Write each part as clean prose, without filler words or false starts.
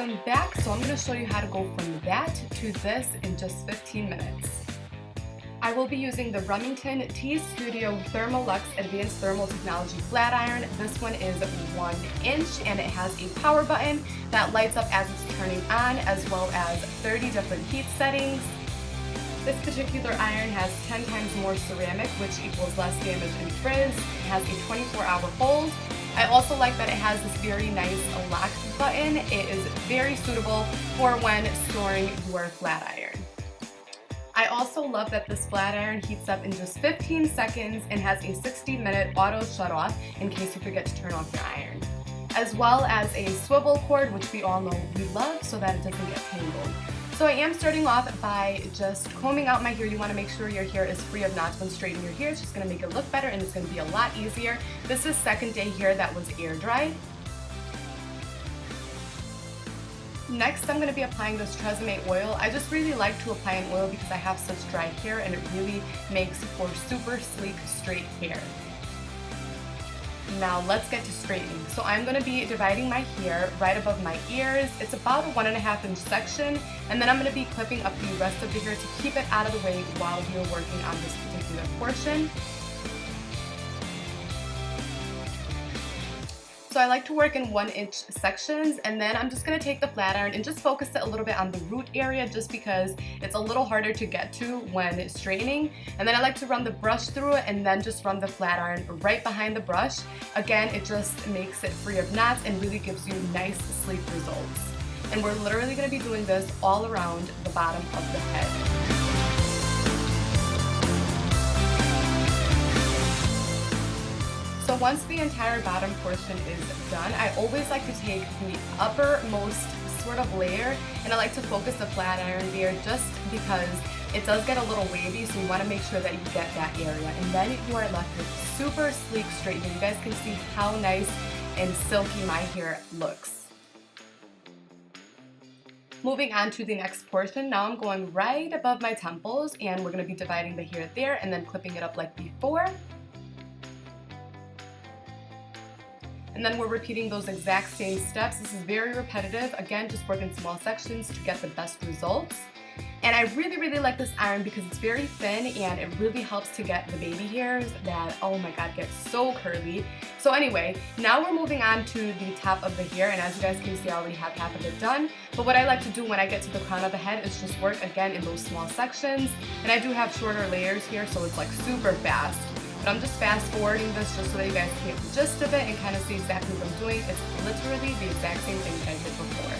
welcome back. So I'm going to show you how to go from that to this in just 15 minutes. I will be using the Remington T-Studio Thermaluxe Advanced Thermal Technology Flat Iron. This one is 1 inch and it has a power button that lights up as it's turning on, as well as 30 different heat settings. This particular iron has 10 times more ceramic, which equals less damage in frizz. It has a 24-hour hold. I also like that it has this very nice lock button. It is very suitable for when storing your flat iron. I also love that this flat iron heats up in just 15 seconds and has a 60-minute auto shut-off in case you forget to turn off your iron, as well as a swivel cord, which we all know we love, so that it doesn't get tangled. So I am starting off by just combing out my hair. You want to make sure your hair is free of knots when straightening your hair. It's just going to make it look better and it's going to be a lot easier. This is second day hair that was air dried. Next, I'm going to be applying this Tresemme oil. I just really like to apply an oil because I have such dry hair and it really makes for super sleek, straight hair. Now let's get to straightening. So I'm going to be dividing my hair right above my ears. It's about a 1.5 inch section, and then I'm going to be clipping up the rest of the hair to keep it out of the way while we're working on this particular portion. So I like to work in 1 inch sections, and then I'm just going to take the flat iron and just focus it a little bit on the root area just because it's a little harder to get to when straightening. And then I like to run the brush through it and then just run the flat iron right behind the brush. Again, it just makes it free of knots and really gives you nice, sleek results. And we're literally going to be doing this all around the bottom of the head. So once the entire bottom portion is done, I always like to take the uppermost sort of layer and I like to focus the flat iron there just because it does get a little wavy, so you want to make sure that you get that area. And then you are left with super sleek straight hair. You guys can see how nice and silky my hair looks. Moving on to the next portion, now I'm going right above my temples and we're going to be dividing the hair there and then clipping it up like before. And then we're repeating those exact same steps. This is very repetitive. Again, just work in small sections to get the best results. And I really, really like this iron because it's very thin and it really helps to get the baby hairs that, oh my god, get so curly. So anyway, now we're moving on to the top of the hair, and as you guys can see, I already have half of it done. But what I like to do when I get to the crown of the head is just work again in those small sections. And I do have shorter layers here, so it's like super fast. But I'm just fast forwarding this just so that you guys can get the gist of it and kind of see exactly what I'm doing. It's literally the exact same thing that I did before.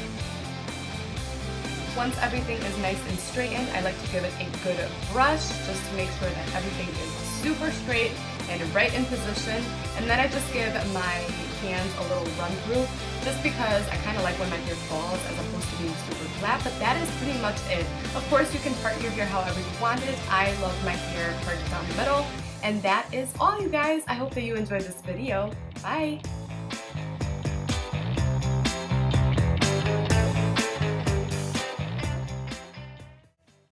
Once everything is nice and straightened, I like to give it a good brush just to make sure that everything is super straight and right in position. And then I just give my hands a little run through just because I kind of like when my hair falls as opposed to being super flat. But that is pretty much it. Of course, you can part your hair however you want it. I love my hair parted down the middle. And that is all, you guys. I hope that you enjoyed this video. Bye!